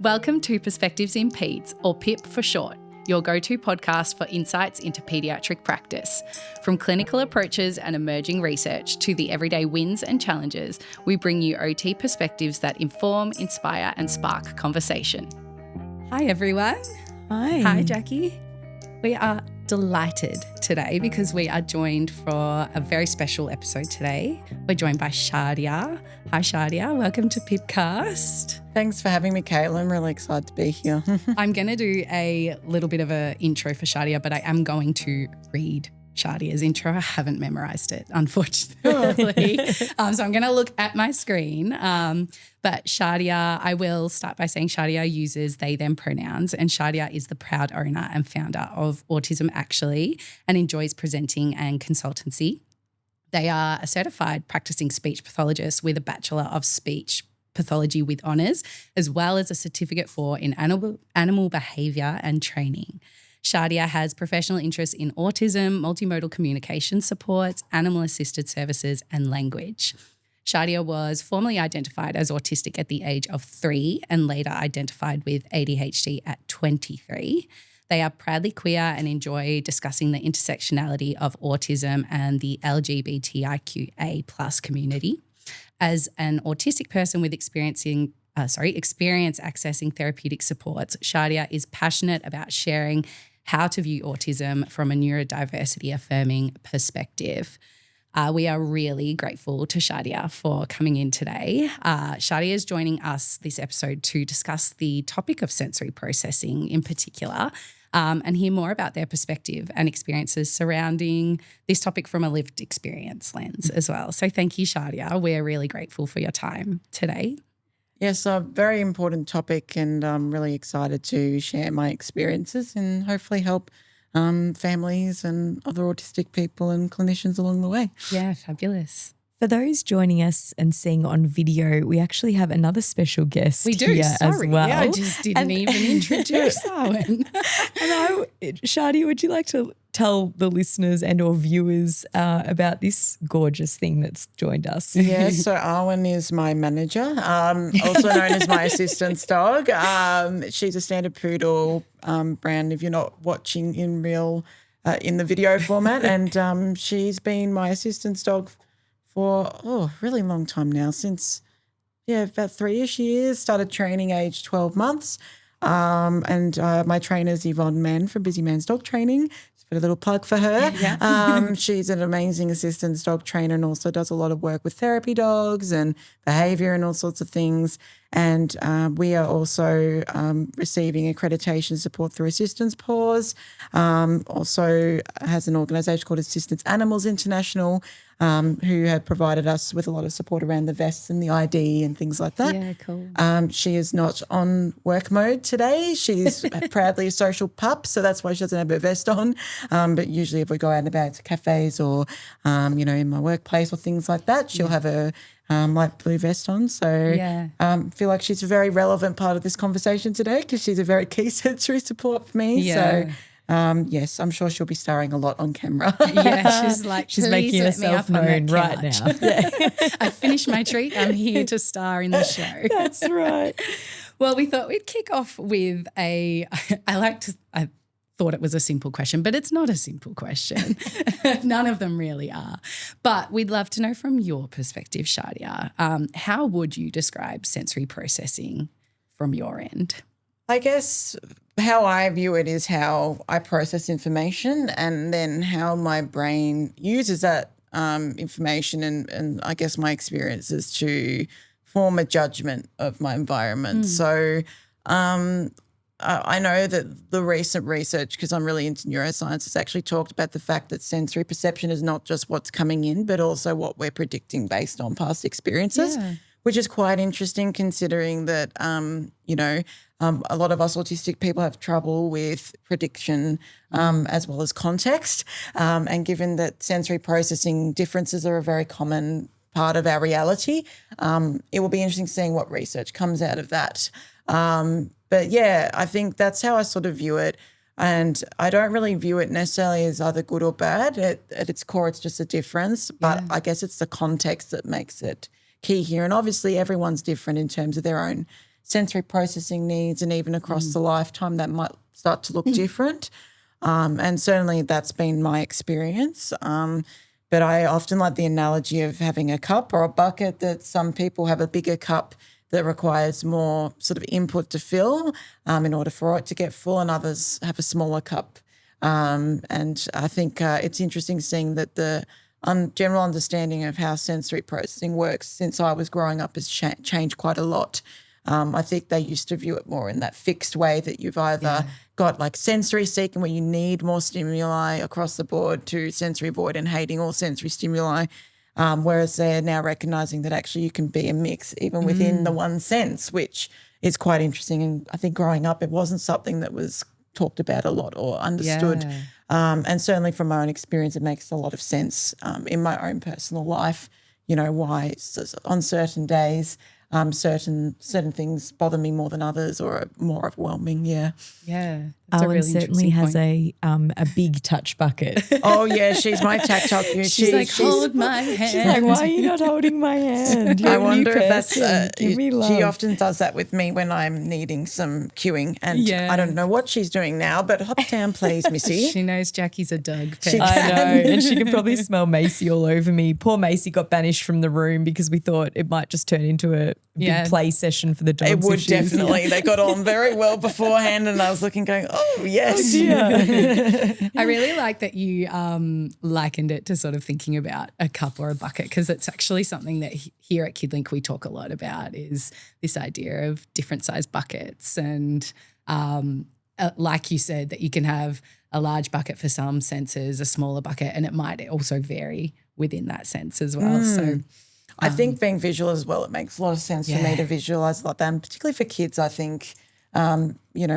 Welcome to Perspectives in Peds, or PIP for short, your go-to podcast for insights into paediatric practice. From clinical approaches and emerging research to the everyday wins and challenges, we bring you OT perspectives that inform, inspire and spark conversation. Hi everyone. Hi. Hi Jackie. We are delighted today because we are joined for a very special episode today. We're joined by Shadia. Hi Shadia, welcome to Pipcast. Thanks for having me, Kayla. I'm really excited to be here. I'm going to do a little bit of an intro for Shadia, but I am going to read Shadia's intro. I haven't memorised it, unfortunately. So I'm going to look at my screen. But Shadia, I will start by saying Shadia uses they, them pronouns, and Shadia is the proud owner and founder of Autism Actually and enjoys presenting and consultancy. They are a certified practising speech pathologist with a Bachelor of Speech Pathology with honours, as well as a certificate in Animal Behaviour and Training. Shadia has professional interests in autism, multimodal communication supports, animal-assisted services and language. Shadia was formerly identified as autistic at the age of 3 and later identified with ADHD at 23. They are proudly queer and enjoy discussing the intersectionality of autism and the LGBTIQA+ community. As an autistic person with experience accessing therapeutic supports, Shadia is passionate about sharing how to view autism from a neurodiversity-affirming perspective. We are really grateful to Shadia for coming in today. Shadia is joining us this episode to discuss the topic of sensory processing in particular, and hear more about their perspective and experiences surrounding this topic from a lived experience lens as well. So thank you, Shadia. We're really grateful for your time today. Yes, a very important topic, and I'm really excited to share my experiences and hopefully help families and other autistic people and clinicians along the way. Yeah, fabulous. For those joining us and seeing on video, we actually have another special guest here as well. Yeah, I just didn't even introduce Owen. Shadia, would you like to tell the listeners and or viewers about this gorgeous thing that's joined us? Yeah, so Arwen is my manager, also known as my assistance dog. She's a standard poodle brand if you're not watching in the video format, and she's been my assistance dog for a really long time now, since about 3-ish years. Started training age 12 months, and my trainer is Yvonne Mann from Busy Man's Dog Training. Just put a little plug for her. Yeah. She's an amazing assistance dog trainer and also does a lot of work with therapy dogs and behaviour and all sorts of things. And we are also receiving accreditation support through Assistance Paws. Also has an organisation called Assistance Animals International, who have provided us with a lot of support around the vests and the ID and things like that. Yeah, cool. She is not on work mode today. She's proudly a social pup, so that's why she doesn't have her vest on. But usually if we go out and about to cafes or, in my workplace or things like that, she'll have a light blue vest on. So feel like she's a very relevant part of this conversation today because she's a very key sensory support for me. Yeah. So yes, I'm sure she'll be starring a lot on camera. Yeah, she's making herself known right now. Yeah. I finished my treat. I'm here to star in the show. That's right. Well, we thought we'd kick off with I thought it was a simple question, but it's not a simple question. None of them really are. But we'd love to know from your perspective, Shadia, how would you describe sensory processing from your end? I guess how I view it is how I process information and then how my brain uses that information and I guess my experiences to form a judgment of my environment. So I know that the recent research, because I'm really into neuroscience, has actually talked about the fact that sensory perception is not just what's coming in but also what we're predicting based on past experiences, which is quite interesting considering that, a lot of us autistic people have trouble with prediction as well as context. And given that sensory processing differences are a very common part of our reality, it will be interesting seeing what research comes out of that. But, I think that's how I sort of view it. And I don't really view it necessarily as either good or bad. At its core, it's just a difference. But I guess it's the context that makes it key here. And obviously everyone's different in terms of their own sensory processing needs, and even across the lifetime that might start to look different. And certainly that's been my experience. But I often like the analogy of having a cup or a bucket, that some people have a bigger cup that requires more sort of input to fill in order for it to get full, and others have a smaller cup. And I think it's interesting seeing that the general understanding of how sensory processing works since I was growing up has changed quite a lot. I think they used to view it more in that fixed way, that you've either got like sensory seeking, where you need more stimuli across the board, to sensory void and hating all sensory stimuli, whereas they're now recognising that actually you can be a mix even within the one sense, which is quite interesting. And I think growing up it wasn't something that was talked about a lot or understood. And certainly from my own experience it makes a lot of sense in my own personal life, why on certain days certain things bother me more than others or are more overwhelming. That's Owen certainly has a big touch bucket. Oh yeah, she's my tactile cue. She's like, hold my hand. She's like, why are you not holding my hand? I wonder if that's Give me love. she often does that with me when I'm needing some cueing, and I don't know what she's doing now, but hop down please, Missy. She knows Jackie's a dog pet. I know, and she can probably smell Macy all over me. Poor Macy got banished from the room because we thought it might just turn into a big play session for the dogs. It would definitely. They got on very well beforehand, and I was looking going, oh yes. I really like that you likened it to sort of thinking about a cup or a bucket, because it's actually something that here at KidLink we talk a lot about, is this idea of different size buckets, and like you said, that you can have a large bucket for some senses, a smaller bucket, and it might also vary within that sense as well. So I think being visual as well, it makes a lot of sense for me to visualise like that, and particularly for kids I think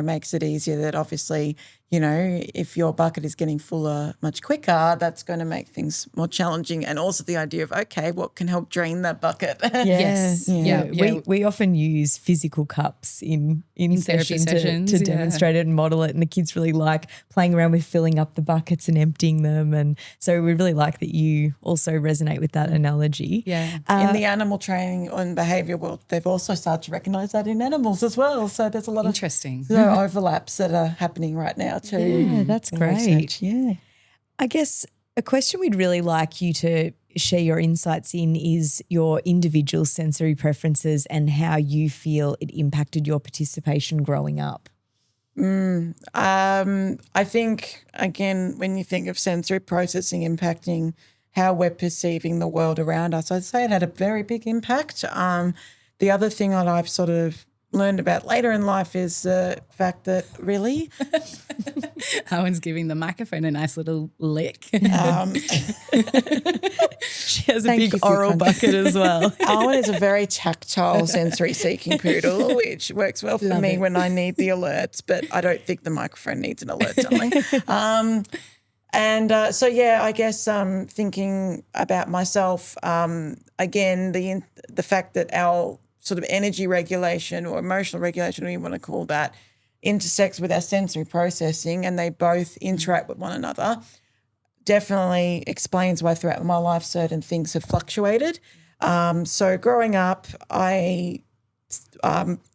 makes it easier that obviously, if your bucket is getting fuller much quicker, that's going to make things more challenging. And also the idea of, okay, what can help drain that bucket? Yes. We often use physical cups in therapy sessions to demonstrate it and model it, and the kids really like playing around with filling up the buckets and emptying them. And so we really like that you also resonate with that analogy. In the animal training and behaviour world, they've also started to recognise that in animals as well. So there's a lot of overlaps that are happening right now too. Yeah, that's great. Research. Yeah. I guess a question we'd really like you to share your insights in is your individual sensory preferences and how you feel it impacted your participation growing up. I think, again, when you think of sensory processing impacting how we're perceiving the world around us, I'd say it had a very big impact. The other thing that I've sort of learned about later in life is the fact that really Owen's giving the microphone a nice little lick. She has a big oral bucket as well. Owen is a very tactile sensory seeking poodle, which works well for me when I need the alerts, but I don't think the microphone needs an alert, darling. I guess thinking about myself, again, the fact that our sort of energy regulation or emotional regulation, whatever you want to call that, intersects with our sensory processing, and they both interact with one another, definitely explains why throughout my life certain things have fluctuated. So growing up,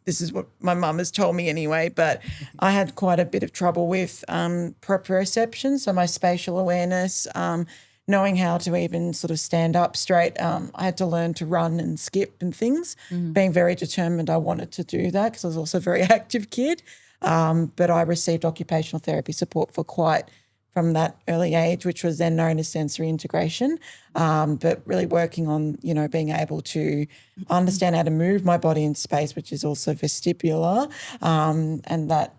this is what my mum has told me anyway, but I had quite a bit of trouble with proprioception, so my spatial awareness, knowing how to even sort of stand up straight. I had to learn to run and skip and things. Being very determined, I wanted to do that because I was also a very active kid. But I received occupational therapy support from that early age, which was then known as sensory integration, but really working on, being able to understand how to move my body in space, which is also vestibular, and that,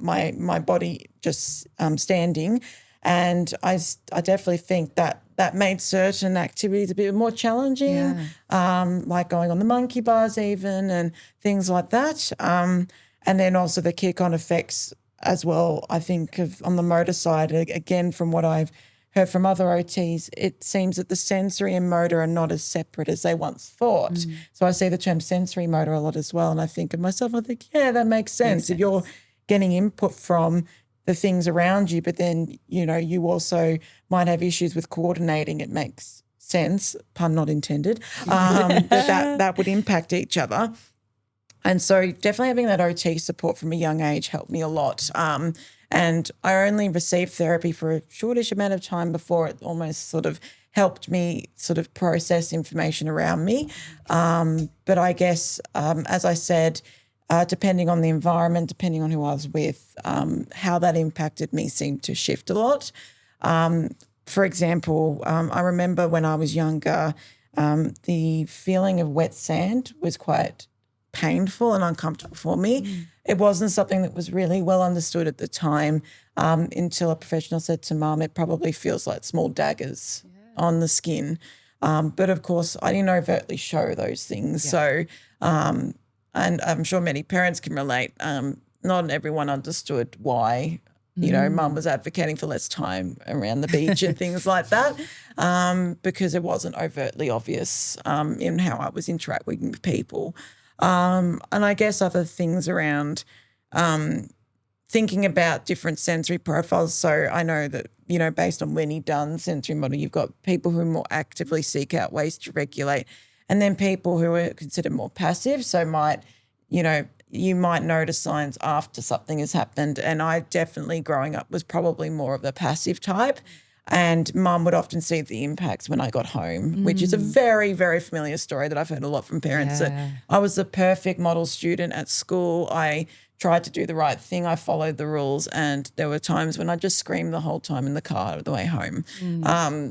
my body just standing. And I definitely think that made certain activities a bit more challenging, like going on the monkey bars even and things like that. And then also the kick-on effects as well, I think, on the motor side. Again, from what I've heard from other OTs, it seems that the sensory and motor are not as separate as they once thought. So I see the term sensory motor a lot as well, and I think of myself, I think, that makes sense. If you're getting input from the things around you, but then, you also might have issues with coordinating. It makes sense, pun not intended, that would impact each other. And so definitely having that OT support from a young age helped me a lot. And I only received therapy for a shortish amount of time before it almost sort of helped me sort of process information around me. But I guess, as I said, depending on the environment, depending on who I was with, how that impacted me seemed to shift a lot. For example, I remember when I was younger, the feeling of wet sand was quite painful and uncomfortable for me. It wasn't something that was really well understood at the time, until a professional said to Mum, it probably feels like small daggers on the skin. But of course, I didn't overtly show those things. So, and I'm sure many parents can relate, not everyone understood why, Mum was advocating for less time around the beach and things like that, because it wasn't overtly obvious in how I was interacting with people. And I guess other things around thinking about different sensory profiles. So I know that, based on Winnie Dunn's sensory model, you've got people who more actively seek out ways to regulate, and then people who are considered more passive. So you might notice signs after something has happened. And I definitely, growing up, was probably more of the passive type. And Mum would often see the impacts when I got home, which is a very, very familiar story that I've heard a lot from parents, that I was the perfect model student at school. I tried to do the right thing. I followed the rules, and there were times when I just screamed the whole time in the car the way home.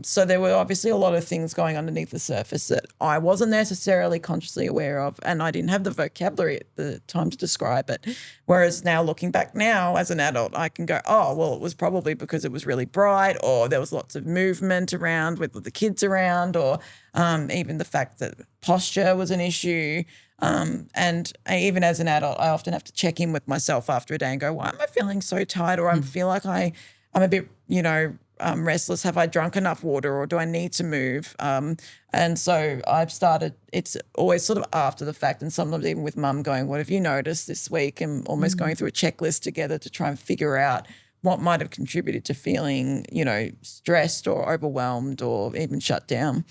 So there were obviously a lot of things going underneath the surface that I wasn't necessarily consciously aware of, and I didn't have the vocabulary at the time to describe it. Whereas now, looking back now as an adult, I can go, oh, well, it was probably because it was really bright, or there was lots of movement around with the kids around, or even the fact that posture was an issue. And even as an adult, I often have to check in with myself after a day and go, why am I feeling so tired? Or I feel like I'm a bit, restless. Have I drunk enough water, or do I need to move? And so I've started, it's always sort of after the fact, and sometimes even with Mum going, what have you noticed this week? And almost going through a checklist together to try and figure out what might have contributed to feeling, stressed or overwhelmed or even shut down.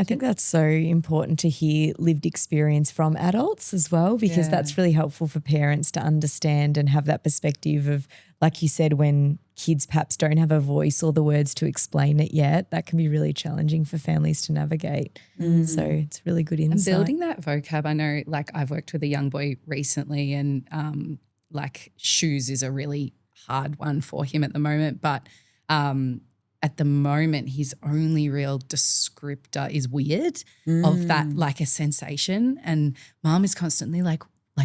I think that's so important to hear lived experience from adults as well, because that's really helpful for parents to understand and have that perspective of, like you said, when kids perhaps don't have a voice or the words to explain it yet, that can be really challenging for families to navigate. So it's really good insight. And building that vocab, I know, like I've worked with a young boy recently, and like shoes is a really hard one for him at the moment, but at the moment, his only real descriptor is weird of that, like a sensation. And Mum is constantly like,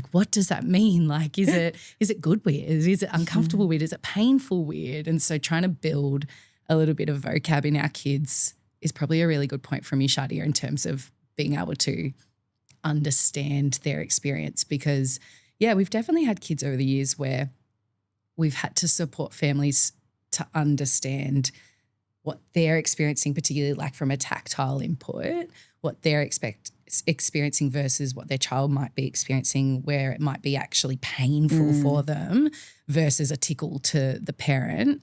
what does that mean? Like, is it good weird? Is it uncomfortable weird? Is it painful weird? And so trying to build a little bit of vocab in our kids is probably a really good point from you, Shadia, in terms of being able to understand their experience. Because, we've definitely had kids over the years where we've had to support families to understand what they're experiencing, particularly like from a tactile input, what they're experiencing versus what their child might be experiencing, where it might be actually painful for them versus a tickle to the parent.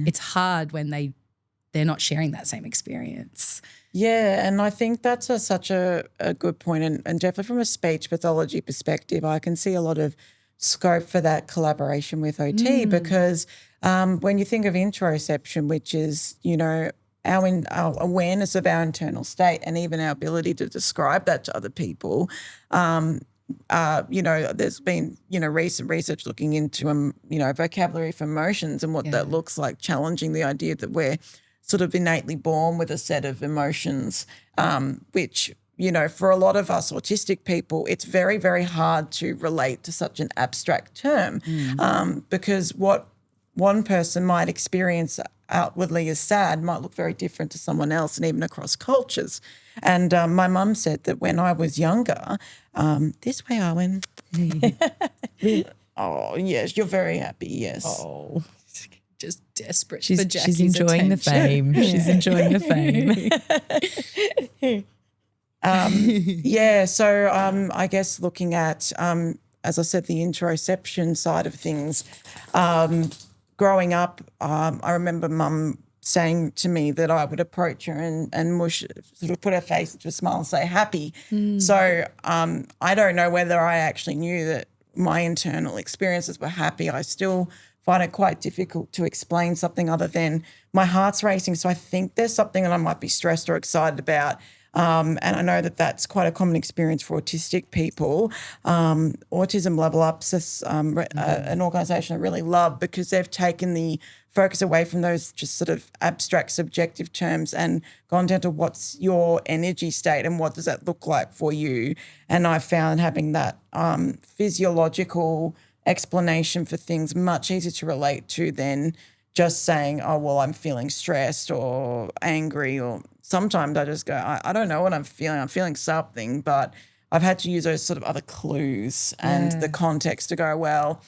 It's hard when they're not sharing that same experience. Yeah, and I think that's such a good point. And definitely from a speech pathology perspective, I can see a lot of scope for that collaboration with OT, because when you think of interoception, which is, our awareness of our internal state and even our ability to describe that to other people, there's been, recent research looking into, vocabulary for emotions and what that looks like, challenging the idea that we're sort of innately born with a set of emotions, which, for a lot of us autistic people, it's very, very hard to relate to such an abstract term, because what one person might experience outwardly as sad might look very different to someone else, and even across cultures. And my mum said that when I was younger, this way, Owen. Oh, yes, you're very happy, yes. Oh, just desperate for Jackie's she's enjoying attention. the fame. She's enjoying the fame. So I guess looking at, as I said, the interoception side of things, growing up, I remember Mum saying to me that I would approach her and mush, sort of put her face into a smile and say happy. So I don't know whether I actually knew that my internal experiences were happy. I still find it quite difficult to explain something other than my heart's racing. So I think there's something that I might be stressed or excited about. And I know that that's quite a common experience for autistic people. Autism Level Up's an organisation I really love because they've taken the focus away from those just sort of abstract subjective terms and gone down to what's your energy state and what does that look like for you. And I found having that physiological explanation for things much easier to relate to than just saying, oh, well, I'm feeling stressed or angry, or sometimes I just go, I don't know what I'm feeling. I'm feeling something, but I've had to use those sort of other clues and the context to go, well,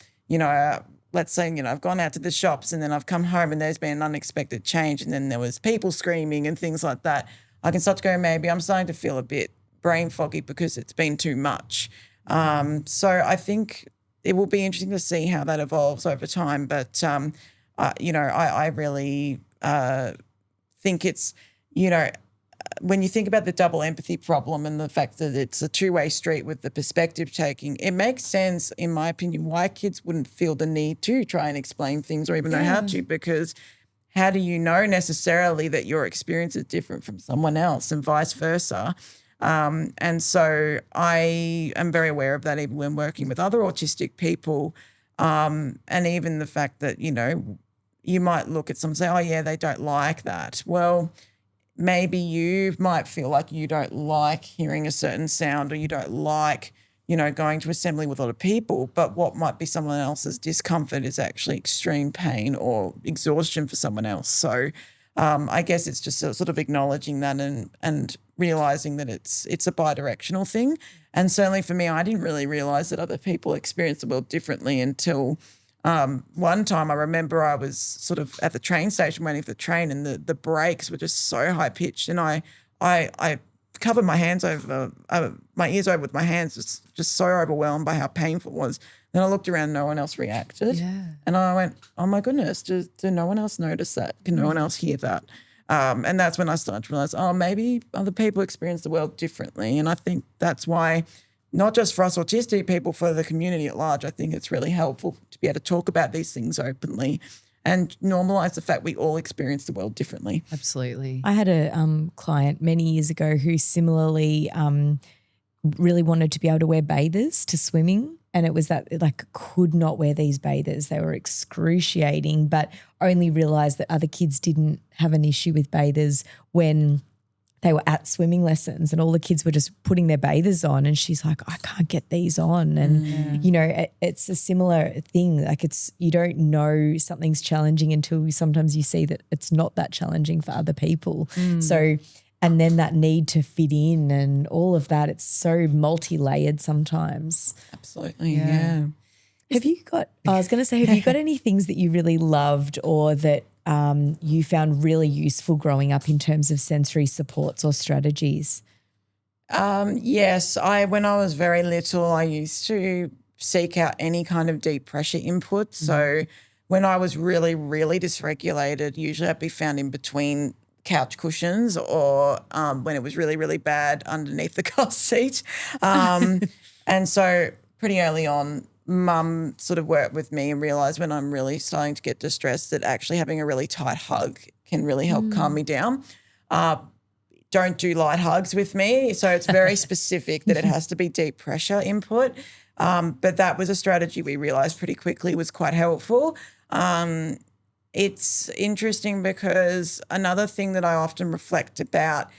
let's say, I've gone out to the shops and then I've come home and there's been an unexpected change and then there was people screaming and things like that. I can start to go, maybe I'm starting to feel a bit brain foggy because it's been too much. So I think it will be interesting to see how that evolves over time. But, I really think it's, when you think about the double empathy problem and the fact that it's a two-way street with the perspective taking, it makes sense, in my opinion, why kids wouldn't feel the need to try and explain things or even know how to, because how do you know necessarily that your experience is different from someone else and vice versa? And so I am very aware of that even when working with other autistic people, and even the fact that, you might look at someone and say, oh, yeah, they don't like that. Well, maybe you might feel like you don't like hearing a certain sound or you don't like, going to assembly with a lot of people, but what might be someone else's discomfort is actually extreme pain or exhaustion for someone else. So I guess it's just sort of acknowledging that and realising that it's a bidirectional thing. And certainly for me, I didn't really realise that other people experience the world differently until one time I remember I was sort of at the train station waiting for the train and the brakes were just so high pitched and I covered my hands over, my ears over with my hands, just so overwhelmed by how painful it was. Then I looked around, no one else reacted. Yeah. And I went, oh my goodness, do no one else notice that? Can no one else hear that? And that's when I started to realise, maybe other people experience the world differently. And I think that's why, not just for us autistic people, for the community at large, I think it's really helpful to be able to talk about these things openly and normalise the fact we all experience the world differently. Absolutely. I had a client many years ago who similarly really wanted to be able to wear bathers to swimming, and it was that could not wear these bathers. They were excruciating, but only realised that other kids didn't have an issue with bathers when they were at swimming lessons and all the kids were just putting their bathers on, and she's like, I can't get these on. And, it's a similar thing. You don't know something's challenging until sometimes you see that it's not that challenging for other people. So, and then that need to fit in and all of that, it's so multi-layered sometimes. Absolutely, yeah. Have you got any things that you really loved or that you found really useful growing up in terms of sensory supports or strategies? Yes, when I was very little, I used to seek out any kind of deep pressure input. So when I was really, really dysregulated, usually I'd be found in between couch cushions or when it was really, really bad, underneath the car seat. And so pretty early on, Mum sort of worked with me and realised when I'm really starting to get distressed that actually having a really tight hug can really help calm me down. Don't do light hugs with me. So it's very specific that it has to be deep pressure input. But that was a strategy we realised pretty quickly was quite helpful. It's interesting because another thing that I often reflect about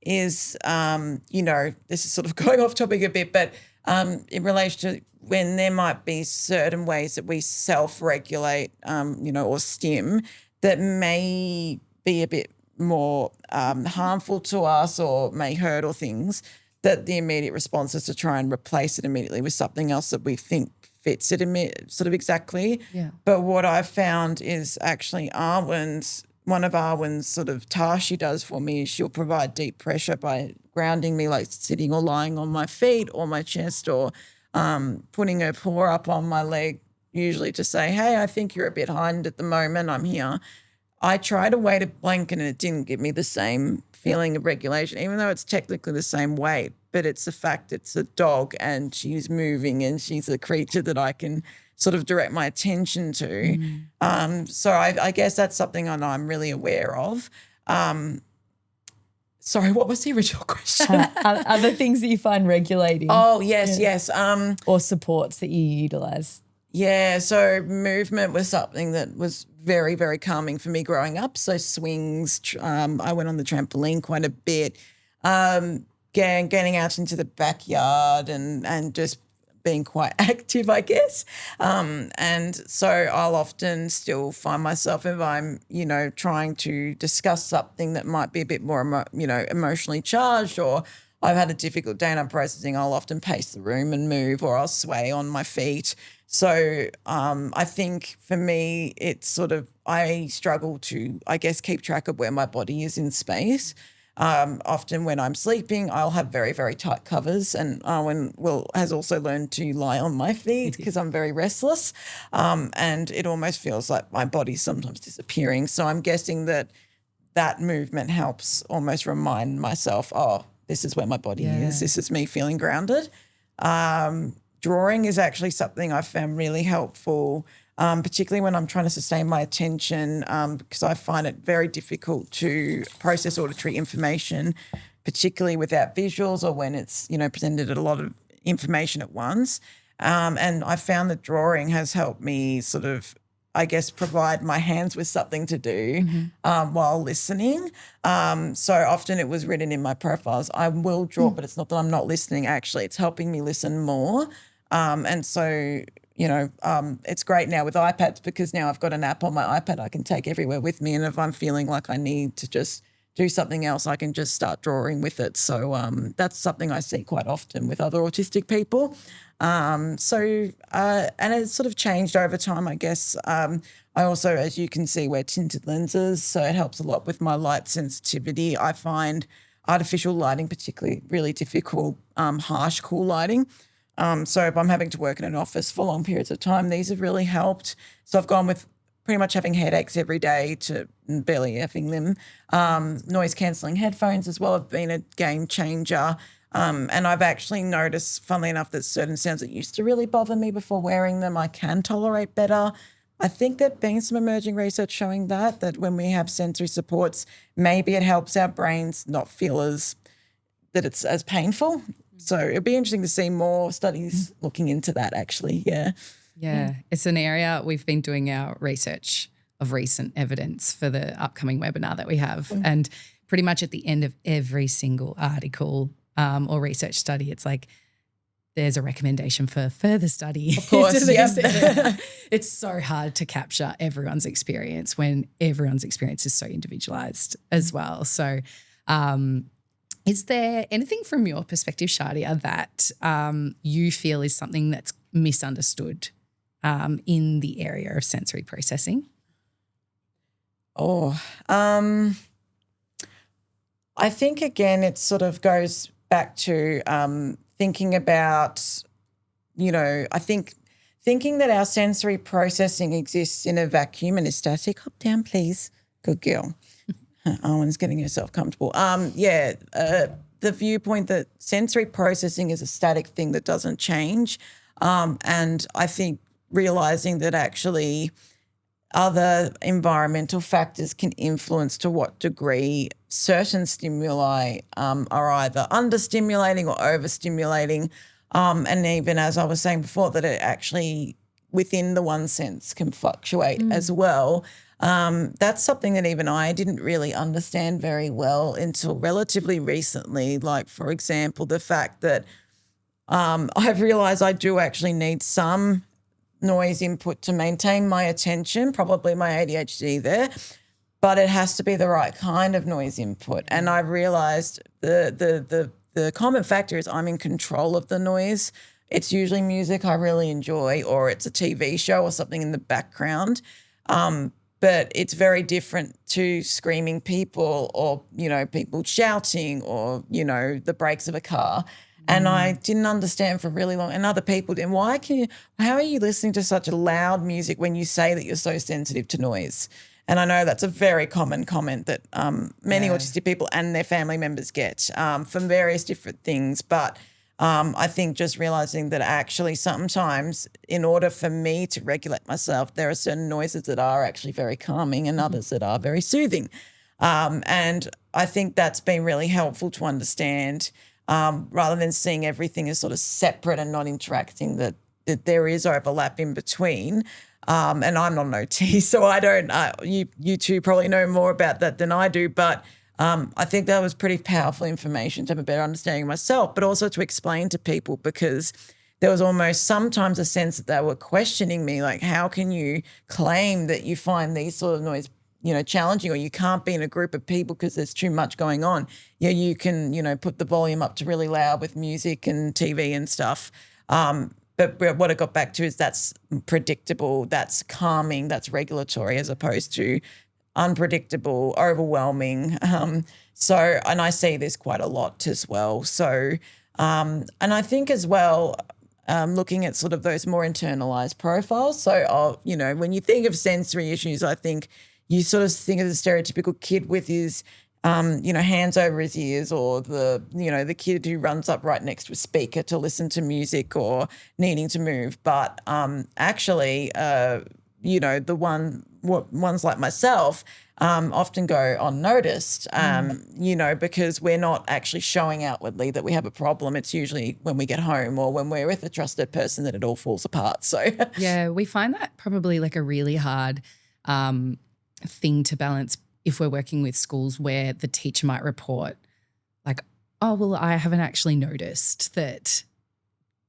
is, this is sort of going off topic a bit, but in relation to when there might be certain ways that we self-regulate, or stim that may be a bit more harmful to us or may hurt or things, that the immediate response is to try and replace it immediately with something else that we think fits it sort of exactly. Yeah. But what I've found is actually one of Arwen's sort of tasks she does for me is she'll provide deep pressure by grounding me, like sitting or lying on my feet or my chest or putting her paw up on my leg, usually to say, hey, I think you're a bit heightened at the moment, I'm here. I tried a weighted blanket and it didn't give me the same feeling of regulation, even though it's technically the same weight, but it's the fact it's a dog and she's moving and she's a creature that I can sort of direct my attention to. So I guess that's something I know I'm really aware of. Sorry, what was the original question? Other things that you find regulating. Oh, yes. Or supports that you utilise. Yeah, so movement was something that was very, very calming for me growing up. So swings, I went on the trampoline quite a bit, getting out into the backyard and just being quite active, I guess. And so I'll often still find myself, if I'm, trying to discuss something that might be a bit more, emotionally charged, or I've had a difficult day and I'm processing, I'll often pace the room and move, or I'll sway on my feet. So I think for me, it's sort of, I struggle to, I guess, keep track of where my body is in space. Often when I'm sleeping, I'll have very, very tight covers, and Owen has also learned to lie on my feet because I'm very restless, and it almost feels like my body's sometimes disappearing. So I'm guessing that movement helps almost remind myself, oh, this is where my body is. This is me feeling grounded. Drawing is actually something I found really helpful, particularly when I'm trying to sustain my attention, because I find it very difficult to process auditory information, particularly without visuals or when it's, presented a lot of information at once. And I found that drawing has helped me sort of, I guess, provide my hands with something to do while listening. So often it was written in my profiles, I will draw, but it's not that I'm not listening, actually. It's helping me listen more. And so, it's great now with iPads, because now I've got an app on my iPad I can take everywhere with me. And if I'm feeling like I need to just do something else, I can just start drawing with it. So that's something I see quite often with other autistic people. And it's sort of changed over time, I guess. I also, as you can see, wear tinted lenses, so it helps a lot with my light sensitivity. I find artificial lighting particularly really difficult, harsh, cool lighting. So if I'm having to work in an office for long periods of time, these have really helped. So I've gone with pretty much having headaches every day to barely effing them. Noise cancelling headphones as well have been a game changer. And I've actually noticed, funnily enough, that certain sounds that used to really bother me before wearing them, I can tolerate better. I think there's been some emerging research showing that when we have sensory supports, maybe it helps our brains not feel that it's as painful. So it'd be interesting to see more studies looking into that, actually. Yeah, it's an area we've been doing our research of recent evidence for the upcoming webinar that we have. And pretty much at the end of every single article or research study, it's like there's a recommendation for further study. Of course, yeah. It's so hard to capture everyone's experience when everyone's experience is so individualized as well. So is there anything from your perspective, Shadia, that you feel is something that's misunderstood in the area of sensory processing? I think, again, it sort of goes back to thinking about, I think thinking that our sensory processing exists in a vacuum and is static. Up, down, please. Good girl. Owen's getting herself comfortable. The viewpoint that sensory processing is a static thing that doesn't change. And I think realising that actually other environmental factors can influence to what degree certain stimuli are either understimulating or overstimulating. And even, as I was saying before, that it actually within the one sense can fluctuate as well. That's something that even I didn't really understand very well until relatively recently. Like, for example, the fact that I've realised I do actually need some noise input to maintain my attention, probably my ADHD there, but it has to be the right kind of noise input. And I realised the common factor is I'm in control of the noise. It's usually music I really enjoy, or it's a TV show or something in the background. But it's very different to screaming people or, people shouting or, the brakes of a car. And I didn't understand for really long, and other people didn't. How are you listening to such loud music when you say that you're so sensitive to noise? And I know that's a very common comment that many autistic people and their family members get from various different things. But I think just realising that actually sometimes in order for me to regulate myself, there are certain noises that are actually very calming and others that are very soothing. And I think that's been really helpful to understand rather than seeing everything as sort of separate and not interacting, that there is overlap in between. And I'm not an OT, so I don't, you two probably know more about that than I do, but I think that was pretty powerful information to have a better understanding of myself, but also to explain to people, because there was almost sometimes a sense that they were questioning me, like, how can you claim that you find these sort of noise, challenging, or you can't be in a group of people because there's too much going on. Yeah, you can, put the volume up to really loud with music and TV and stuff. But what it got back to is that's predictable, that's calming, that's regulatory, as opposed to unpredictable, overwhelming. And I see this quite a lot as well. So, and I think as well, looking at sort of those more internalized profiles. So, when you think of sensory issues, I think you sort of think of the stereotypical kid with his hands over his ears, or the kid who runs up right next to a speaker to listen to music or needing to move. But actually, ones like myself often go unnoticed, because we're not actually showing outwardly that we have a problem. It's usually when we get home or when we're with a trusted person that it all falls apart. So yeah, we find that probably like a really hard thing to balance if we're working with schools where the teacher might report like, oh, well, I haven't actually noticed that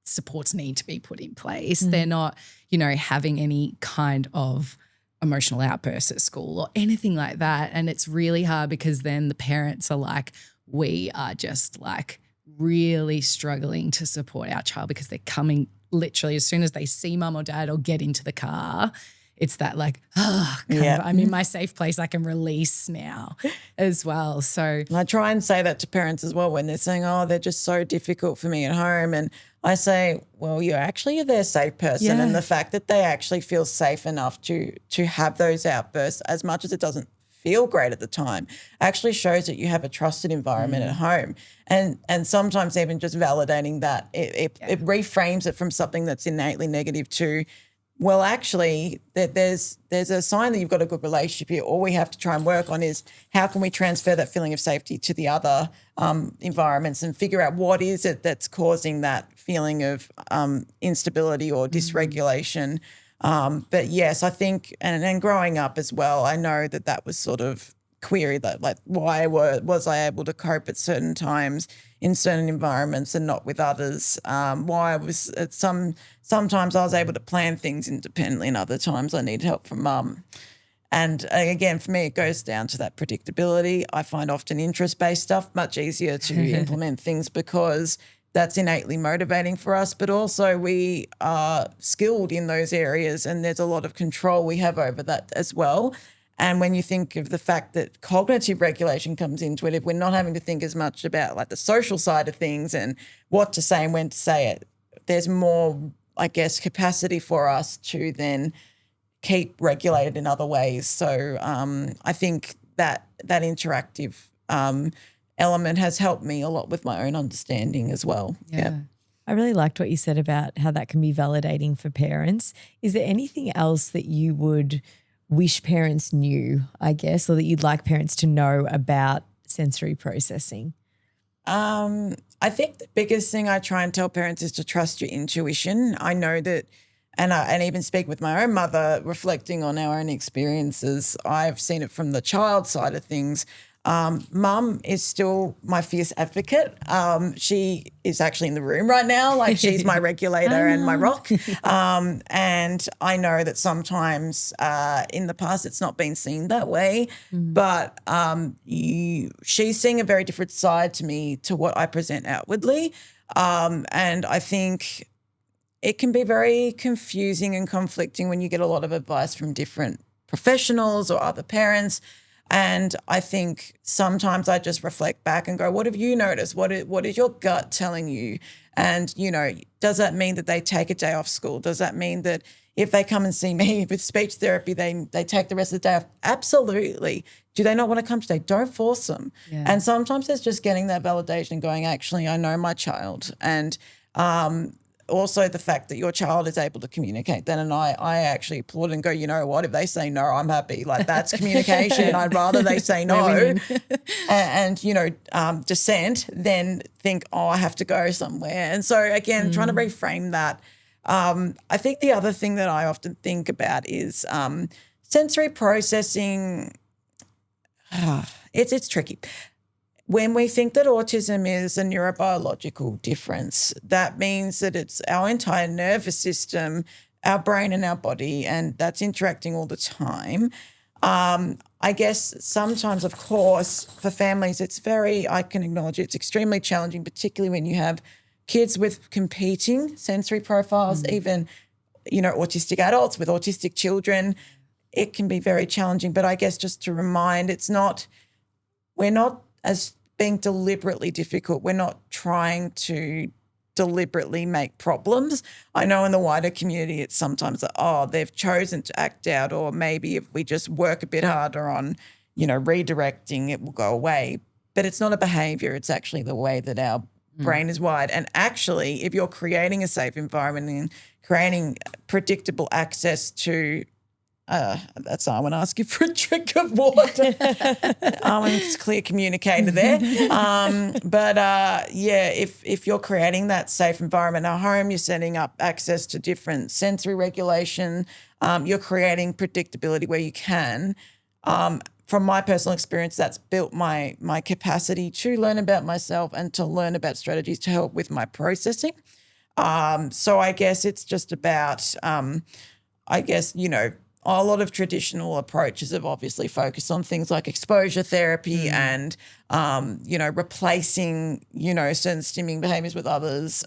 supports need to be put in place. They're not, having any kind of emotional outbursts at school or anything like that. And it's really hard because then the parents are like, we are just like really struggling to support our child because they're coming literally as soon as they see mum or dad or get into the car. It's that like, I'm in my safe place. I can release now as well. So I try and say that to parents as well when they're saying, oh, they're just so difficult for me at home. And I say, well, you're actually their safe person. And the fact that they actually feel safe enough to have those outbursts, as much as it doesn't feel great at the time, actually shows that you have a trusted environment at home. And sometimes even just validating that, it reframes it from something that's innately negative to, well, actually, there's a sign that you've got a good relationship here. All we have to try and work on is how can we transfer that feeling of safety to the other environments and figure out what is it that's causing that feeling of instability or dysregulation. But yes, I think, and growing up as well, I know that was sort of queried, that like, why was I able to cope at certain times in certain environments and not with others? Why I was at sometimes I was able to plan things independently and other times I need help from mum. And again, for me, it goes down to that predictability. I find often interest-based stuff much easier to implement things because that's innately motivating for us, but also we are skilled in those areas and there's a lot of control we have over that as well. And when you think of the fact that cognitive regulation comes into it, if we're not having to think as much about like the social side of things and what to say and when to say it, there's more, I guess, capacity for us to then keep regulated in other ways. So I think that interactive element has helped me a lot with my own understanding as well. Yeah. I really liked what you said about how that can be validating for parents. Is there anything else that you would wish parents knew, I guess, or that you'd like parents to know about sensory processing? I think the biggest thing I try and tell parents is to trust your intuition. I know that, and even speak with my own mother, reflecting on our own experiences, I've seen it from the child side of things. Mum is still my fierce advocate. She is actually in the room right now. Like she's my regulator and my rock. And I know that sometimes in the past it's not been seen that way, but she's seeing a very different side to me to what I present outwardly. And I think it can be very confusing and conflicting when you get a lot of advice from different professionals or other parents. And I think sometimes I just reflect back and go, what have you noticed? What is your gut telling you? And, does that mean that they take a day off school? Does that mean that if they come and see me with speech therapy, they take the rest of the day off? Absolutely. Do they not want to come today? Don't force them. Yeah. And sometimes it's just getting that validation and going, actually, I know my child. And also the fact that your child is able to communicate then. And I actually applaud and go, you know what, if they say no, I'm happy. Like, that's communication. I'd rather they say no and dissent than think, oh, I have to go somewhere. And so, again, trying to reframe that. I think the other thing that I often think about is sensory processing. It's tricky. When we think that autism is a neurobiological difference, that means that it's our entire nervous system, our brain and our body, and that's interacting all the time. I guess sometimes, of course, for families, I can acknowledge it's extremely challenging, particularly when you have kids with competing sensory profiles, even, autistic adults with autistic children. It can be very challenging. But I guess just to remind, we're not as being deliberately difficult. We're not trying to deliberately make problems. I know in the wider community it's sometimes they've chosen to act out, or maybe if we just work a bit harder on, redirecting, it will go away. But it's not a behaviour. It's actually the way that our brain is wired. And actually, if you're creating a safe environment and creating predictable access to that's I want to ask you for a drink of water. It's clear communicator there. If you're creating that safe environment in our home, you're setting up access to different sensory regulation, you're creating predictability where you can. From my personal experience, that's built my capacity to learn about myself and to learn about strategies to help with my processing. So I guess it's just about, a lot of traditional approaches have obviously focused on things like exposure therapy and, replacing, certain stimming behaviours with others.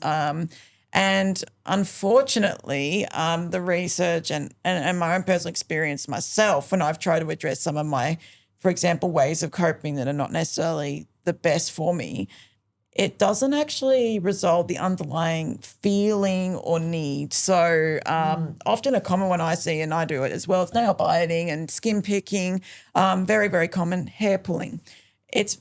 And unfortunately, the research and my own personal experience myself, when I've tried to address some of my, for example, ways of coping that are not necessarily the best for me, it doesn't actually resolve the underlying feeling or need. So often a common one I see, and I do it as well, is nail biting and skin picking, very, very common, hair pulling. It's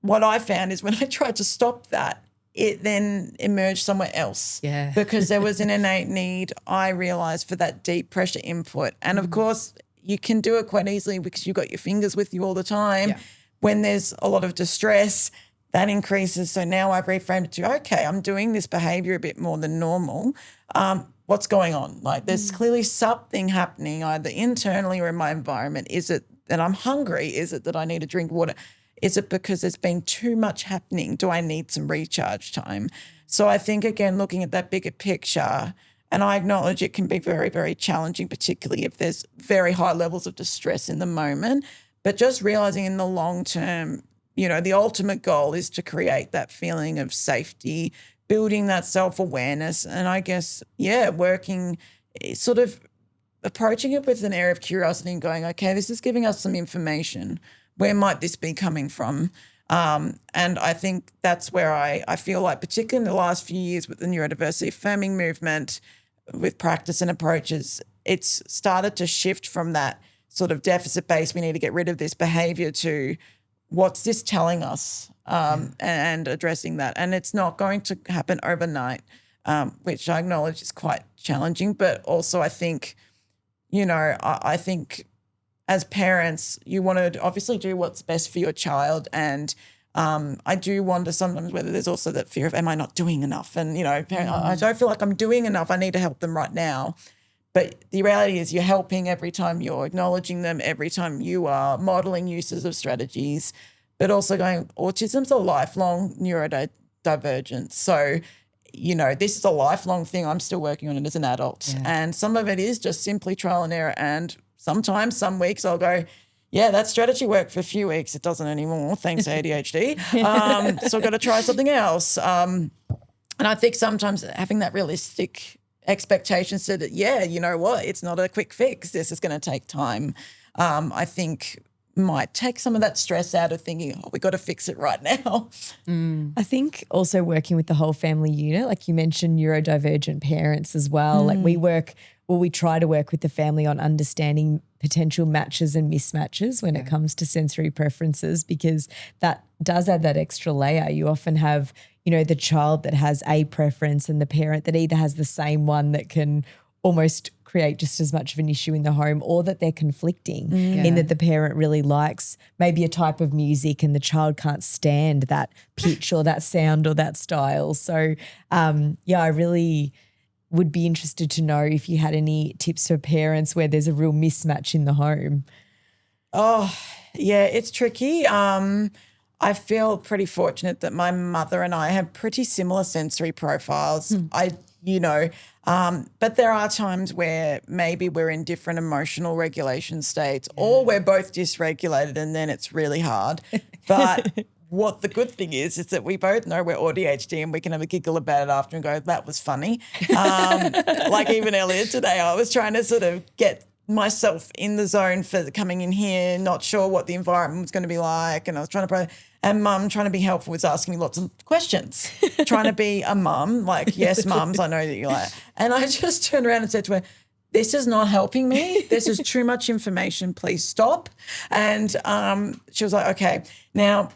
what I found is when I tried to stop that, it then emerged somewhere else. Yeah. Because there was an innate need, I realised, for that deep pressure input. And of course, you can do it quite easily because you've got your fingers with you all the time. Yeah. When there's a lot of distress, that increases. So now I've reframed it to, okay, I'm doing this behaviour a bit more than normal. What's going on? Like, there's clearly something happening either internally or in my environment. Is it that I'm hungry? Is it that I need to drink water? Is it because there's been too much happening? Do I need some recharge time? So I think, again, looking at that bigger picture, and I acknowledge it can be very, very challenging, particularly if there's very high levels of distress in the moment, but just realising in the long term, the ultimate goal is to create that feeling of safety, building that self-awareness, and I guess, working, sort of approaching it with an air of curiosity and going, okay, this is giving us some information. Where might this be coming from? And I think that's where I feel like, particularly in the last few years with the neurodiversity-affirming movement, with practice and approaches, it's started to shift from that sort of deficit-based, we need to get rid of this behaviour, to what's this telling us, and addressing that. And it's not going to happen overnight, which I acknowledge is quite challenging. But also I think, I think as parents, you want to obviously do what's best for your child. And I do wonder sometimes whether there's also that fear of, am I not doing enough? And, I don't feel like I'm doing enough. I need to help them right now. But the reality is you're helping every time you're acknowledging them, every time you are modelling uses of strategies, but also going, autism's a lifelong neurodivergence. So, this is a lifelong thing. I'm still working on it as an adult. Yeah. And some of it is just simply trial and error. And sometimes, some weeks I'll go, yeah, that strategy worked for a few weeks. It doesn't anymore, thanks to ADHD. So I've got to try something else. And I think sometimes having that realistic expectations that, you know what, it's not a quick fix. This is going to take time. I think might take some of that stress out of thinking, oh, we got to fix it right now. I think also working with the whole family unit, like you mentioned neurodivergent parents as well. Like we try to work with the family on understanding potential matches and mismatches when it comes to sensory preferences, because that does add that extra layer. You often have, the child that has a preference and the parent that either has the same one that can almost create just as much of an issue in the home, or that they're conflicting in that the parent really likes maybe a type of music and the child can't stand that pitch or that sound or that style. So, I really would be interested to know if you had any tips for parents where there's a real mismatch in the home. Oh, yeah, it's tricky. I feel pretty fortunate that my mother and I have pretty similar sensory profiles. But there are times where maybe we're in different emotional regulation states, or we're both dysregulated, and then it's really hard. But what the good thing is that we both know we're ADHD and we can have a giggle about it after and go, that was funny. Like even earlier today, I was trying to sort of get myself in the zone for coming in here, not sure what the environment was going to be like. And I was trying to and mum trying to be helpful was asking me lots of questions, trying to be a mum, like, yes, mums, I know that you like. And I just turned around and said to her, this is not helping me. This is too much information. Please stop. And she was like, okay. Now,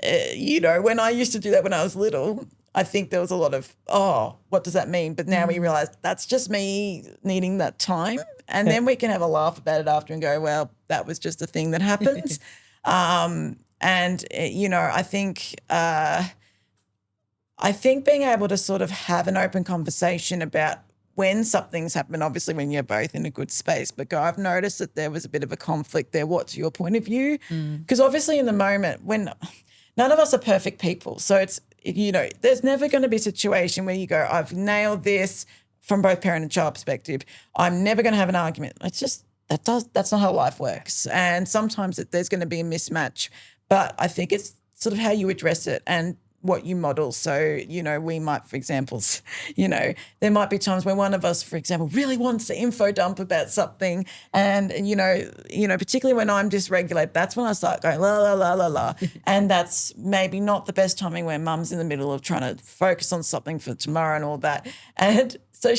when I used to do that when I was little, I think there was a lot of, oh, what does that mean? But now we realise that's just me needing that time. And then we can have a laugh about it after and go, well, that was just a thing that happened. I think being able to sort of have an open conversation about when something's happened, obviously when you're both in a good space, but go, I've noticed that there was a bit of a conflict there. What's your point of view? Because obviously in the moment when none of us are perfect people. So it's, there's never going to be a situation where you go, I've nailed this from both parent and child perspective. I'm never going to have an argument. It's just, that's not how life works. And sometimes there's going to be a mismatch, but I think it's sort of how you address it and what you model. So, we might, for example, there might be times where one of us, for example, really wants to info dump about something. And, particularly when I'm dysregulated, that's when I start going, la, la, la, la, la. And that's maybe not the best timing when mum's in the middle of trying to focus on something for tomorrow and all that. And so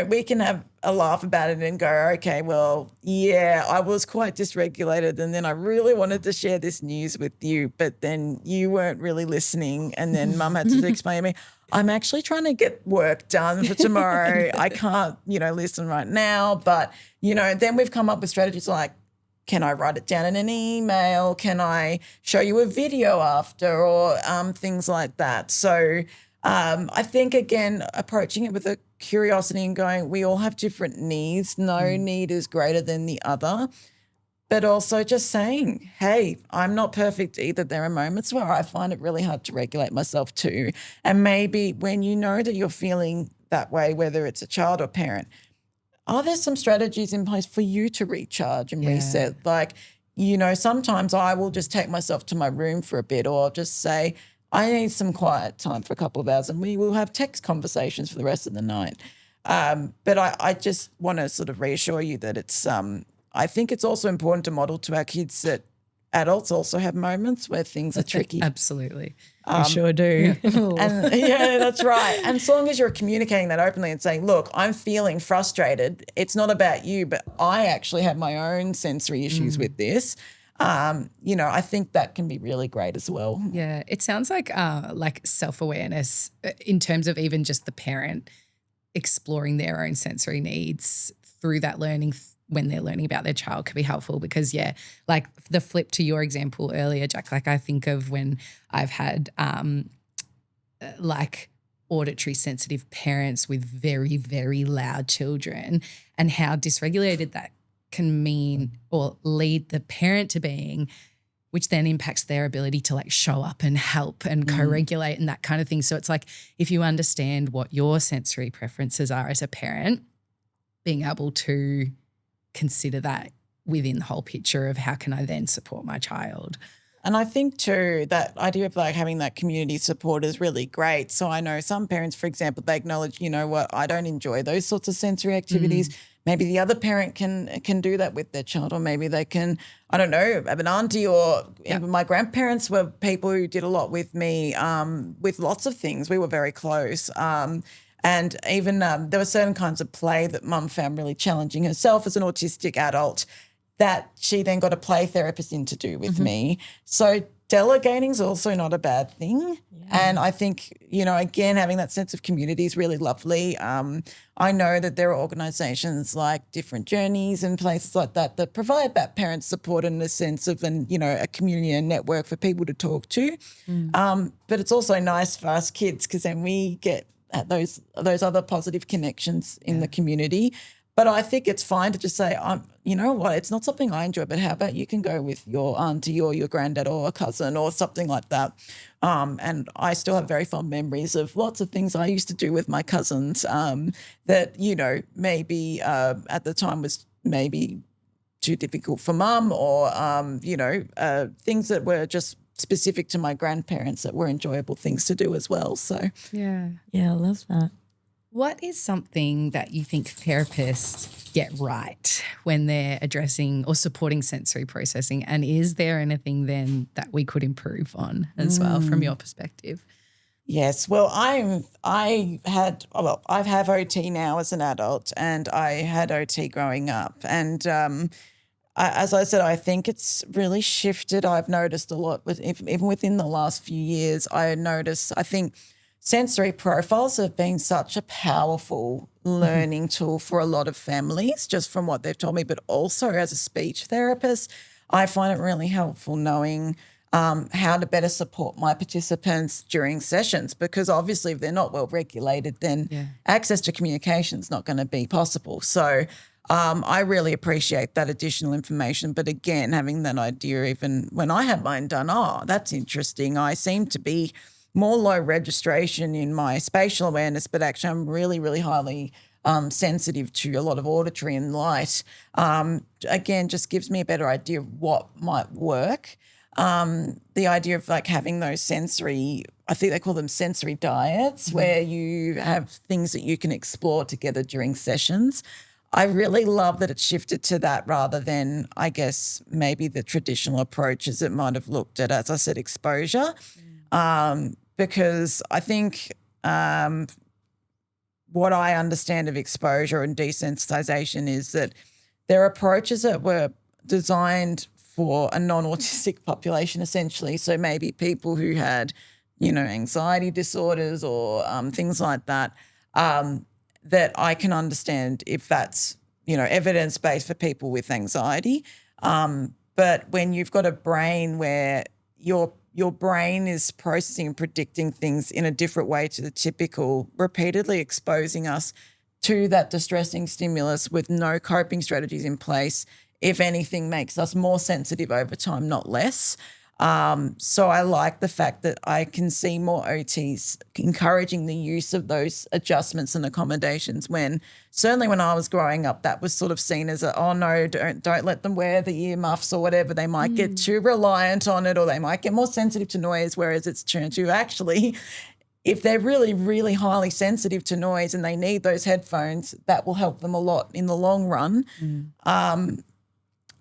we can have a laugh about it and go, okay, well, yeah, I was quite dysregulated and then I really wanted to share this news with you, but then you weren't really listening, and then mum had to explain to me, I'm actually trying to get work done for tomorrow. I can't, listen right now. But, then we've come up with strategies like, can I write it down in an email? Can I show you a video after, or things like that? So I think, again, approaching it with a curiosity and going, we all have different needs. No need is greater than the other. But also just saying, hey, I'm not perfect either. There are moments where I find it really hard to regulate myself too. And maybe when you know that you're feeling that way, whether it's a child or parent, are there some strategies in place for you to recharge and reset? Like, sometimes I will just take myself to my room for a bit, or just say, I need some quiet time for a couple of hours, and we will have text conversations for the rest of the night. But I just want to sort of reassure you that it's I think it's also important to model to our kids that adults also have moments where things are tricky. Absolutely. We sure do. And yeah, that's right. And as long as you're communicating that openly and saying, look, I'm feeling frustrated. It's not about you, but I actually have my own sensory issues with this. I think that can be really great as well. Yeah, it sounds like self-awareness in terms of even just the parent exploring their own sensory needs through that learning when they're learning about their child could be helpful, because, like the flip to your example earlier, Jack, like I think of when I've had auditory sensitive parents with very, very loud children, and how dysregulated that can mean or lead the parent to being, which then impacts their ability to show up and help and co-regulate and that kind of thing. So it's like, if you understand what your sensory preferences are as a parent, being able to consider that within the whole picture of how can I then support my child. And I think too that idea of having that community support is really great. So I know some parents, for example, they acknowledge, you know what, I don't enjoy those sorts of sensory activities. maybe the other parent can do that with their child, or maybe they can, I don't know, have an auntie, or even my grandparents were people who did a lot with me with lots of things. We were very close. And even there were certain kinds of play that Mum found really challenging herself as an autistic adult that she then got a play therapist in to do with me. So delegating is also not a bad thing. And I think, again, having that sense of community is really lovely. I know that there are organisations like Different Journeys and places like that provide that parent support in the sense of a community and network for people to talk to. But it's also nice for us kids because then we get at those other positive connections in the community. But I think it's fine to just say, you know what, it's not something I enjoy, but how about you can go with your auntie or your granddad or a cousin or something like that. And I still have very fond memories of lots of things I used to do with my cousins that, maybe at the time was maybe too difficult for Mum, or, things that were just specific to my grandparents that were enjoyable things to do as well. So, yeah, I love that. What is something that you think therapists get right when they're addressing or supporting sensory processing? And is there anything then that we could improve on as well from your perspective? Yes. Well, I've had OT now as an adult, and I had OT growing up. And as I said, I think it's really shifted. I've noticed a lot even within the last few years. I think sensory profiles have been such a powerful learning tool for a lot of families, just from what they've told me, but also as a speech therapist, I find it really helpful knowing how to better support my participants during sessions, because obviously if they're not well regulated, then access to communication is not going to be possible. So I really appreciate that additional information. But again, having that idea, even when I had mine done, that's interesting. I seem to be more low registration in my spatial awareness, but actually I'm really, really highly sensitive to a lot of auditory and light. Again, just gives me a better idea of what might work. The idea of like having those sensory, I think they call them sensory diets, where you have things that you can explore together during sessions. I really love that it's shifted to that rather than, I guess, maybe the traditional approaches it might have looked at, as I said, exposure. Because I think what I understand of exposure and desensitization is that there are approaches that were designed for a non-autistic population essentially. So maybe people who had, anxiety disorders or things like that, that I can understand if that's, evidence-based for people with anxiety. But when you've got a brain where your brain is processing and predicting things in a different way to the typical, repeatedly exposing us to that distressing stimulus with no coping strategies in place, if anything, makes us more sensitive over time, not less. So I like the fact that I can see more OTs encouraging the use of those adjustments and accommodations when certainly when I was growing up, that was sort of seen as don't let them wear the earmuffs or whatever. They might get too reliant on it, or they might get more sensitive to noise, whereas it's turned to actually, if they're really, really highly sensitive to noise and they need those headphones, that will help them a lot in the long run.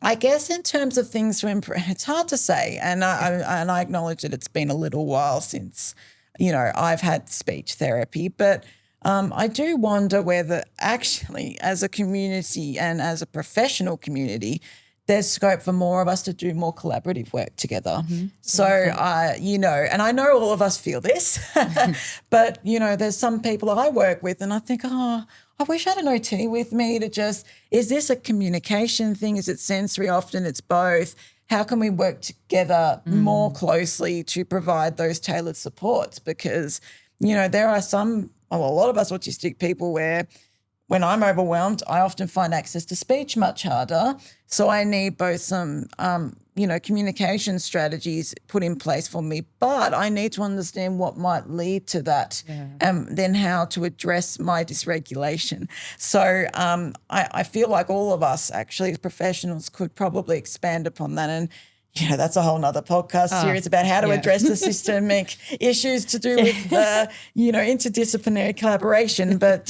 I guess in terms of things to improve, it's hard to say, and I acknowledge that it's been a little while since, I've had speech therapy, but I do wonder whether actually as a community and as a professional community, there's scope for more of us to do more collaborative work together. So, and I know all of us feel this, but, there's some people I work with and I think, I wish I had an OT with me to just, is this a communication thing? Is it sensory? Often it's both. How can we work together more closely to provide those tailored supports? Because, there are a lot of us autistic people where when I'm overwhelmed, I often find access to speech much harder. So I need both some, communication strategies put in place for me, but I need to understand what might lead to that and then how to address my dysregulation. So I feel like all of us actually as professionals could probably expand upon that. And that's a whole nother podcast series about how to address the systemic issues to do with, interdisciplinary collaboration. But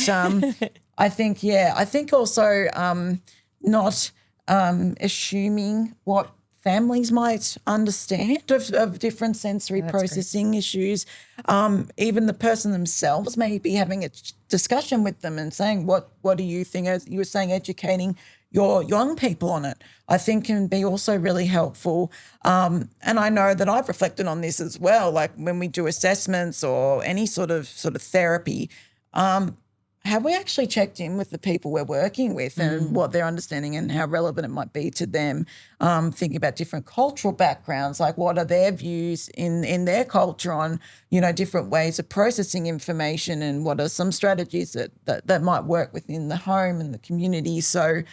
I think also not assuming what families might understand of different sensory processing issues. Even the person themselves may be having a discussion with them and saying, what do you think? As you were saying, educating your young people on it, I think can be also really helpful. And I know that I've reflected on this as well, like when we do assessments or any sort of therapy, have we actually checked in with the people we're working with and what they're understanding and how relevant it might be to them? Thinking about different cultural backgrounds, like what are their views in their culture on, different ways of processing information, and what are some strategies that might work within the home and the community. So,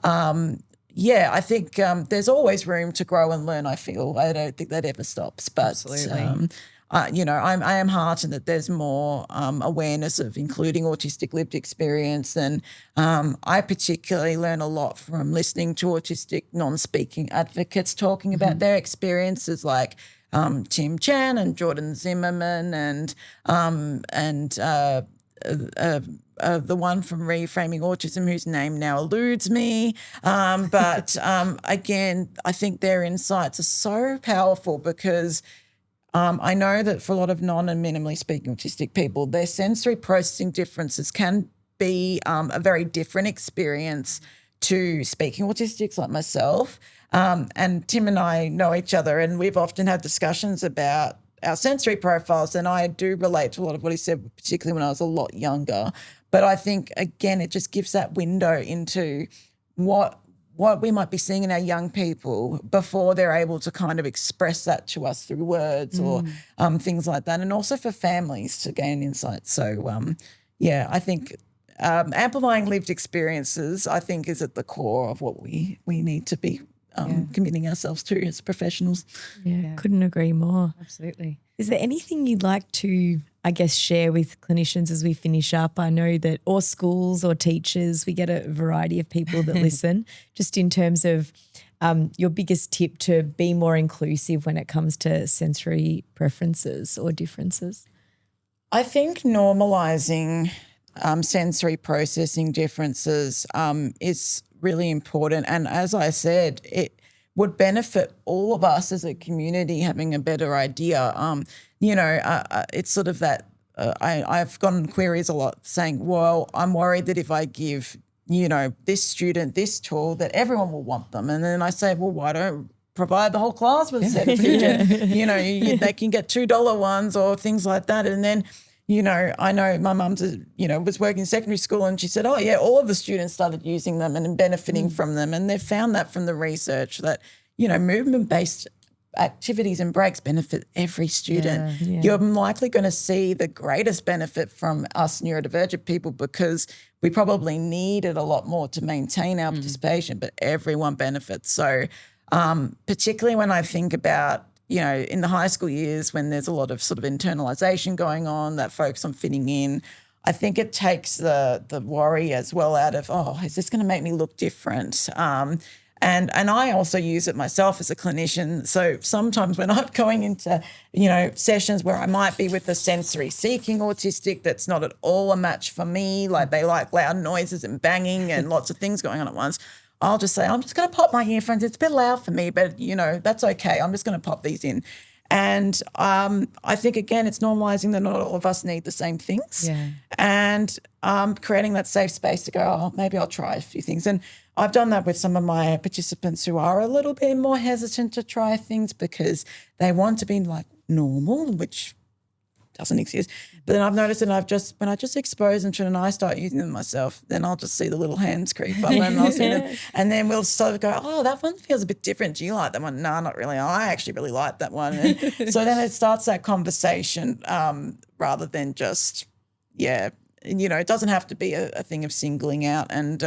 I think there's always room to grow and learn, I feel. I don't think that ever stops. But Absolutely. I am heartened that there's more awareness of including autistic lived experience, and I particularly learn a lot from listening to autistic non-speaking advocates talking about their experiences, like Tim Chan and Jordan Zimmerman and the one from Reframing Autism, whose name now eludes me. But again, I think their insights are so powerful because I know that for a lot of non and minimally speaking autistic people, their sensory processing differences can be a very different experience to speaking autistics like myself. And Tim and I know each other, and we've often had discussions about our sensory profiles, and I do relate to a lot of what he said, particularly when I was a lot younger. But I think, again, it just gives that window into what we might be seeing in our young people before they're able to kind of express that to us through words or things like that, and also for families to gain insight. So, I think amplifying lived experiences, I think, is at the core of what we need to be committing ourselves to as professionals. Yeah, couldn't agree more. Absolutely. Is there anything you'd like to, I guess, share with clinicians as we finish up? I know that, or schools or teachers, we get a variety of people that listen, just in terms of your biggest tip to be more inclusive when it comes to sensory preferences or differences. I think normalising sensory processing differences is really important. And as I said, it would benefit all of us as a community having a better idea. It's sort of that I've gotten queries a lot saying, well, I'm worried that if I give, this student this tool that everyone will want them. And then I say, well, why don't provide the whole class with a certificate? They can get $2 ones or things like that. And then, I know my mum, was working in secondary school, and she said, oh, yeah, all of the students started using them and benefiting from them. And they've found that from the research that, movement-based activities and breaks benefit every student. Yeah. You're likely going to see the greatest benefit from us neurodivergent people because we probably need it a lot more to maintain our participation, but everyone benefits. So particularly when I think about, in the high school years when there's a lot of sort of internalisation going on, that focus on fitting in, I think it takes the worry as well out of, oh, is this going to make me look different? And I also use it myself as a clinician. So sometimes when I'm going into, sessions where I might be with a sensory seeking autistic that's not at all a match for me, like they like loud noises and banging and lots of things going on at once, I'll just say, I'm just going to pop my earphones. It's a bit loud for me, but, that's okay. I'm just going to pop these in. And I think, again, it's normalising that not all of us need the same things, and creating that safe space to go, oh, maybe I'll try a few things. And I've done that with some of my participants who are a little bit more hesitant to try things because they want to be like normal, which doesn't exist. But then I've noticed that when I just expose them to it and I start using them myself, then I'll just see the little hands creep up and I'll see them. And then we'll sort of go, oh, that one feels a bit different. Do you like that one? No, not really. I actually really like that one. And so then it starts that conversation rather than just, it doesn't have to be a thing of singling out. And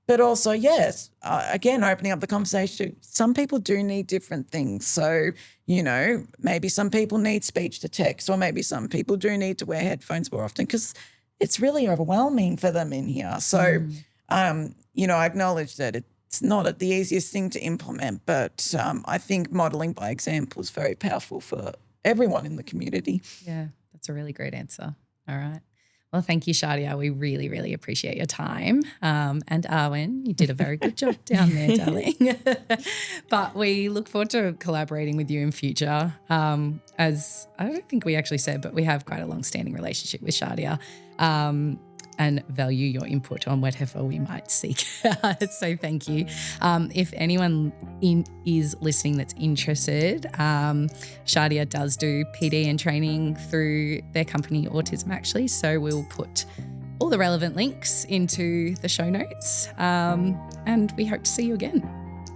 but also, yes, again, opening up the conversation. Some people do need different things. So, maybe some people need speech to text, or maybe some people do need to wear headphones more often because it's really overwhelming for them in here. So, I acknowledge that it's not the easiest thing to implement, but I think modelling by example is very powerful for everyone in the community. Yeah, that's a really great answer. All right. Well, Well, thank you, Shadia. We really, really appreciate your time. And Arwen, you did a very good job down there, darling. But we look forward to collaborating with you in future. As I don't think we actually said, but we have quite a long-standing relationship with Shadia. And value your input on whatever we might seek. So thank you. If anyone is listening that's interested, Shadia does do PD and training through their company Autism Actually. So we'll put all the relevant links into the show notes. And we hope to see you again.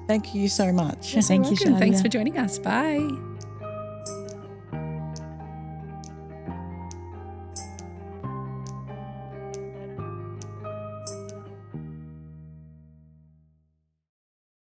Thank you so much. Thank you, Welcome. Shadia. Thanks for joining us. Bye.